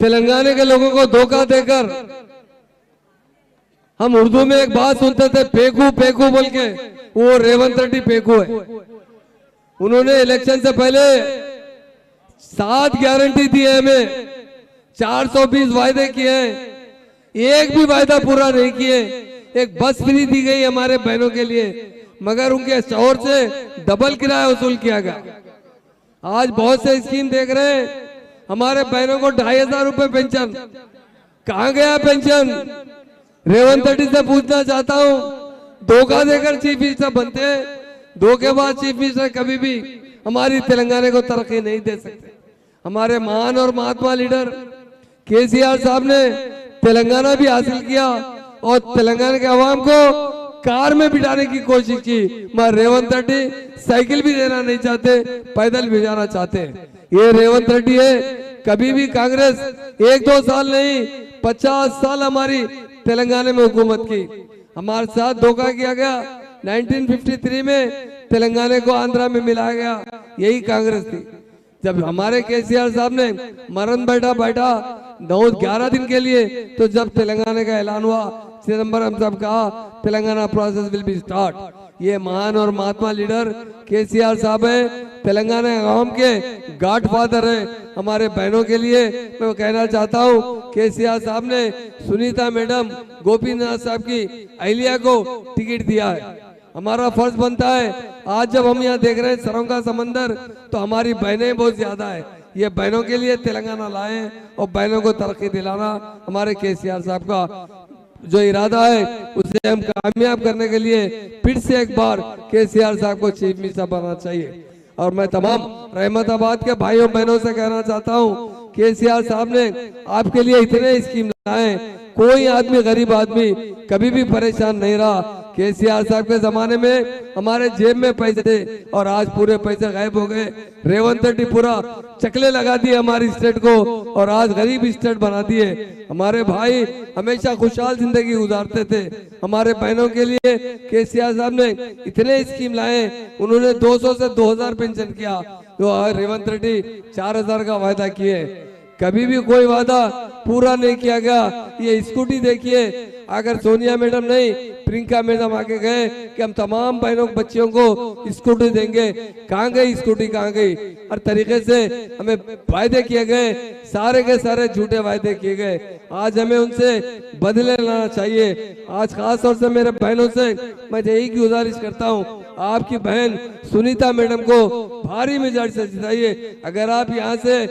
तेलंगाना के लोगों को धोखा देकर हम उर्दू में एक बात सुनते थे, पेकू पेकू बोल के, वो रेवंत रेड्डी पेकू है। उन्होंने इलेक्शन से पहले 7 गारंटी दी है हमें, 420 वायदे किए हैं, एक भी वायदा पूरा नहीं किए। एक बस फ्री दी गई हमारे बहनों के लिए, मगर उनके शोहर से डबल किराया वसूल किया गया। आज बहुत से स्कीम देख रहे हैं, हमारे बहनों को 2500 रुपए पेंशन, कहां गया पेंशन? रेवंत रेड्डी से पूछना चाहता हूं, धोखा देकर चीफ मिनिस्टर बनते हैं, धोखेबाज चीफ मिनिस्टर कभी भी हमारी तेलंगाना को तरक्की नहीं दे सकते। हमारे महान और महात्मा लीडर केसीआर साहब ने तेलंगाना भी हासिल किया और तेलंगाना के अवाम को कार में बिठाने की कोशिश की, मगर रेवंत रेड्डी साइकिल भी देना नहीं चाहते, पैदल भेजाना चाहते हैं। ये रेवंत रेड्डी है। कभी भी कांग्रेस 1-2 साल नहीं, 50 साल हमारी तेलंगाना में हुकूमत की, हमारे साथ धोखा किया गया। 1953 में तेलंगाना को आंध्रा में मिलाया गया, यही कांग्रेस थी। जब हमारे केसीआर साहब ने मरण बैठा 9-11 दिन के लिए, तो जब तेलंगाना का ऐलान हुआ, चिदम्बरम साहब कहा Telangana process will be start. ये महान और महात्मा लीडर केसीआर साहब है, तेलंगाना आवाम के गॉड फादर है। हमारे बहनों के लिए मैं कहना चाहता हूँ, केसीआर साहब ने सुनीता मैडम, गोपीनाथ साहब की अहलिया को टिकट दिया है। हमारा फर्ज बनता है, आज जब हम यहाँ देख रहे हैं सरों का समंदर, तो हमारी बहनें बहुत ज्यादा है। ये बहनों के लिए तेलंगाना लाए और बहनों को तरक्की दिलाना हमारे केसीआर साहब का जो इरादा है, उसे हम कामयाब करने के लिए फिर से एक बार केसीआर साहब को चीफ मिनिस्टर बनाना चाहिए। और मैं तमाम रहमताबाद के भाइयों बहनों से कहना चाहता हूँ, केसीआर साहब ने आपके लिए इतने स्कीम लाए, कोई आदमी, गरीब आदमी कभी भी परेशान नहीं रहा। केसीआर साहब के जमाने में हमारे जेब में पैसे थे और आज पूरे पैसे गायब हो गए। रेवंत रेड्डी पूरा चकले लगा दिए हमारी स्टेट को और आज गरीब स्टेट बना दिए। हमारे भाई हमेशा खुशहाल जिंदगी गुजारते थे। हमारे बहनों के लिए केसीआर साहब ने इतने स्कीम लाए, उन्होंने 200 से 2000 पेंशन किया, तो रेवंत रेड्डी 4000 का वायदा किए, कभी भी कोई वादा पूरा नहीं किया गया। ये स्कूटी देखिए, अगर सोनिया मैडम नहीं, प्रियंका मैडम आके गए कि हम तमाम बहनों बच्चियों को स्कूटी देंगे, कहाँ गई स्कूटी, कहाँ गई? हर तरीके से हमें वायदे किए गए, सारे के सारे झूठे वायदे किए गए। आज हमें उनसे बदले लेना चाहिए। आज खास तौर से मेरे बहनों से मैं यही गुजारिश करता हूँ, आपकी बहन सुनीता मैडम को भारी मेजॉरिटी से जिताइए। अगर आप यहाँ से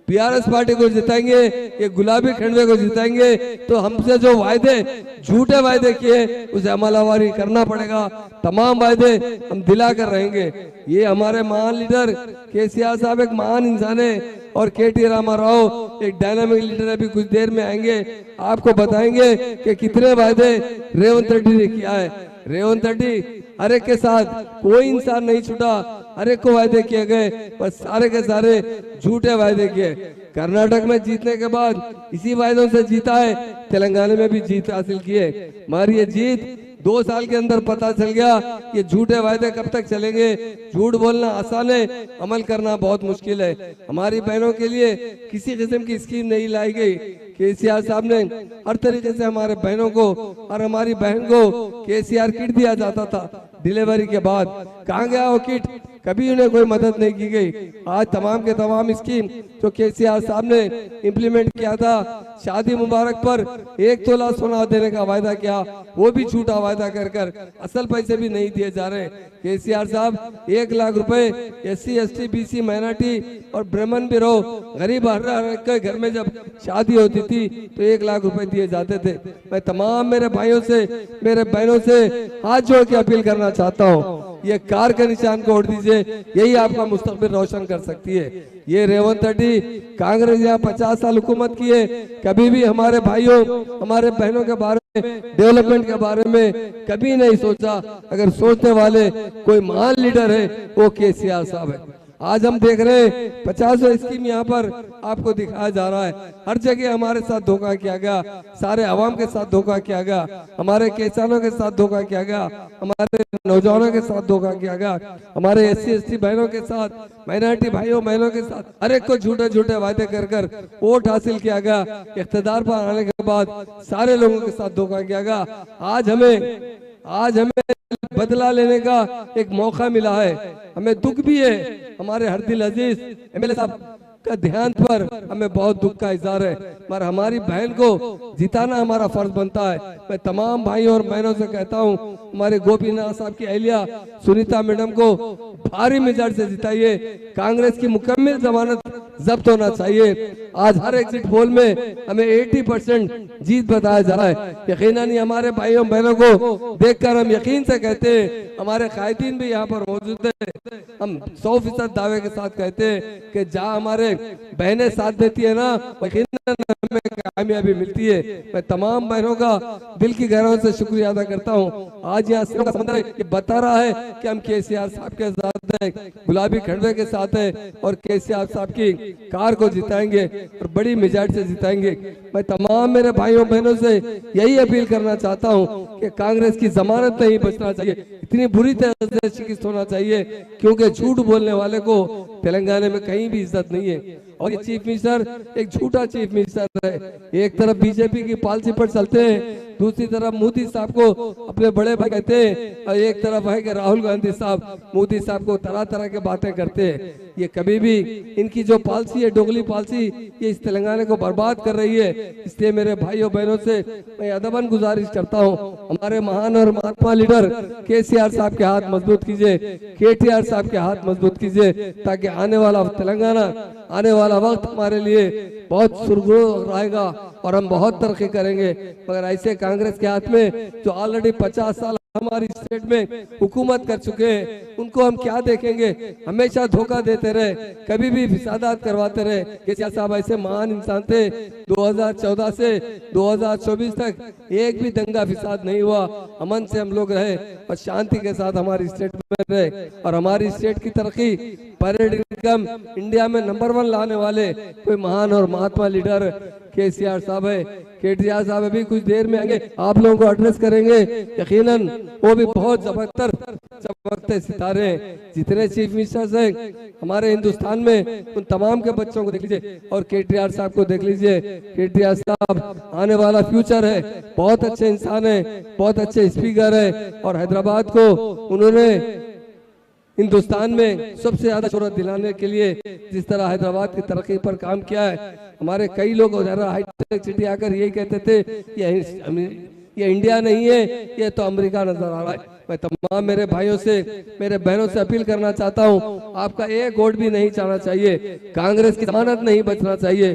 बीआरएस पार्टी को जिताएंगे, ये गुलाबी खंडवे को जिताएंगे, तो हमसे जो वायदे, झूठे वायदे किए, उसे अमलावरी करना पड़ेगा। तमाम वायदे हम दिलाकर रहेंगे। ये हमारे महान लीडर केसीआर साहब एक महान इंसान है और केटी रामाराव एक डायनामिक लीडर है, भी कुछ देर में आएंगे, आपको बताएंगे कि कितने वायदे रेवंत रेड्डी ने किया है। रेवंत रेड्डी हर एक के साथ, कोई इंसान नहीं छूटा, हर एक को वायदे किए गए, पर सारे के सारे झूठे वायदे किए। कर्नाटक में जीतने के बाद इसी वायदों से जीता है, तेलंगाना में भी जीत हासिल की है, मगर ये जीत 2 साल के अंदर पता चल गया ये झूठे वायदे कब तक चलेंगे। झूठ बोलना आसान है, अमल करना बहुत मुश्किल है। हमारी बहनों के लिए किसी किस्म की स्कीम नहीं लाई गई। केसीआर साहब ने हर तरीके से हमारे बहनों को और हमारी बहन को केसीआर किट दिया जाता था डिलीवरी के बाद, कहाँ गया वो किट? कभी उन्हें कोई मदद नहीं की गई। आज तमाम के तमाम स्कीम जो केसीआर साहब ने इम्प्लीमेंट किया था, शादी मुबारक पर 1 तोला सोना देने का वायदा किया, वो भी झूठा वायदा कर असल पैसे भी नहीं दिए जा रहे। केसीआर साहब 1 लाख रुपए SC ST BC माइनॉरिटी और ब्राह्मण भी रहो, गरीब हर के घर में जब शादी होती थी तो 1 लाख रुपए दिए जाते थे। मैं तमाम मेरे भाइयों से, मेरे बहनों से हाथ जोड़ के अपील करना चाहता हूँ, ये कार का निशान को उड़ दीजिए, यही आपका मुस्तकबिल रोशन कर सकती है। ये रेवंत रेड्डी कांग्रेस यहाँ 50 साल हुकूमत की है, कभी भी हमारे भाइयों, हमारे बहनों के बारे में, डेवलपमेंट के बारे में कभी नहीं सोचा। अगर सोचने वाले कोई महान लीडर है वो केसीआर साहब है। आज हम देख रहे हैं 50 स्कीम यहाँ पर आपको दिखाया जा रहा है। हर जगह हमारे साथ धोखा किया गया, सारे अवाम के साथ धोखा किया गया, हमारे किसानों के साथ धोखा किया गया, हमारे नौजवानों के साथ धोखा किया गया, हमारे SC ST बहनों के साथ, माइनॉरिटी भाइयों बहनों के साथ हर एक को झूठे झूठे वादे कर कर वोट हासिल किया गया। इख्तिदार पर आने के बाद सारे लोगों के साथ धोखा किया गया। आज हमें बदला लेने का एक मौका मिला है। हमें दुख भी है, हमारे हरदिल अजीज MLA साहब का ध्यान पर हमें बहुत दुख का इजहार है, पर हमारी बहन को जिताना हमारा फर्ज बनता है। मैं तमाम भाइयों और बहनों से कहता हूं, हमारे गोपीनाथ साहब की अहलिया सुनीता मैडम को भारी मेजॉरिटी से जिताइए। कांग्रेस की मुकम्मल जमानत जब्त होना चाहिए। आज हर एग्जिट पोल में हमें 80% जीत बताया जा रहा है। यकीनन ही हमारे भाइयों बहनों को देखकर हम यकीन से कहते हैं, हमारे कायदीन भी यहाँ पर मौजूद है, हम 100% दावे के साथ कहते हैं कि जहाँ हमारे बहनें साथ देती है ना, यकीनन हमें कामयाबी मिलती है। मैं तमाम बहनों का दिल की गहराइयों से शुक्रिया अदा करता हूँ। आज यहाँ का समंदर ये बता रहा है कि हम KCR साहब के साथ हैं, गुलाबी खड़वे के साथ हैं और KCR साहब की कार को जिताएंगे और बड़ी मेजॉरिटी से जिताएंगे। मैं तमाम मेरे भाइयों बहनों से यही अपील करना चाहता हूँ कि कांग्रेस की जमानत नहीं बचना चाहिए, इतनी बुरी तरह से शिकस्त होना चाहिए, क्योंकि झूठ बोलने वाले को तेलंगाना में कहीं भी इज्जत नहीं है। और ये चीफ मिनिस्टर एक झूठा चीफ मिनिस्टर है। एक तरफ बीजेपी की पॉलिसी पर चलते हैं, दूसरी तरफ मोदी साहब को अपने बड़े भाई कहते हैं, और एक तरफ है कि राहुल गांधी साहब मोदी साहब को तरह तरह के बातें करते हैं। ये कभी भी इनकी जो पॉलिसी है, डोगली पॉलिसी, ये इस तेलंगाना को बर्बाद कर रही है। इसलिए मेरे भाइयों बहनों से मैं अदबन गुजारिश करता हूँ, हमारे महान और महात्मा लीडर KCR साहब के हाथ मजबूत कीजिए, KTR साहब के हाथ मजबूत कीजिए, ताकि आने वाला तेलंगाना, आने वाला वक्त हमारे लिए बहुत सुरगुर रहेगा और हम बहुत तरक्की करेंगे। मगर ऐसे कांग्रेस के हाथ में जो ऑलरेडी 50 साल हमारी स्टेट में हुकूमत कर चुके हैं, उनको हम क्या देखेंगे? हमेशा धोखा देते रहे, कभी भी फिसादात करवाते रहे। KCR साहब ऐसे महान इंसान थे, 2014 से 2024 तक एक भी दंगा फिसाद नहीं हुआ, अमन से हम लोग रहे और शांति के साथ हमारी स्टेट में रहे। और हमारी स्टेट की तरक्की परेड इनकम इंडिया में नंबर 1 लाने वाले कोई महान और महात्मा लीडर KCR साहब है। KTR साहब अभी कुछ देर में आएंगे, आप लोगों को एड्रेस करेंगे। यकीनन वो भी बहुत चमकते सितारे हैं। जितने चीफ मिनिस्टर्स हैं हमारे हिंदुस्तान में, उन तमाम के बच्चों को देख लीजिए और KTR साहब को देख लीजिए। KTR साहब आने वाला फ्यूचर है, बहुत अच्छे इंसान है, बहुत अच्छे स्पीकर है और हैदराबाद को उन्होंने हिंदुस्तान में सबसे ज्यादा शोहरत दिलाने के लिए जिस तरह हैदराबाद की तरक्की पर काम किया है, हमारे कई लोग हाईटेक सिटी आकर यही कहते थे ये इंडिया नहीं है, ये तो अमेरिका नजर आ रहा है। मैं तमाम मेरे भाइयों से, मेरे बहनों से अपील करना चाहता हूँ, आपका एक वोट भी नहीं जाना चाहिए, कांग्रेस की जमानत नहीं बचना चाहिए।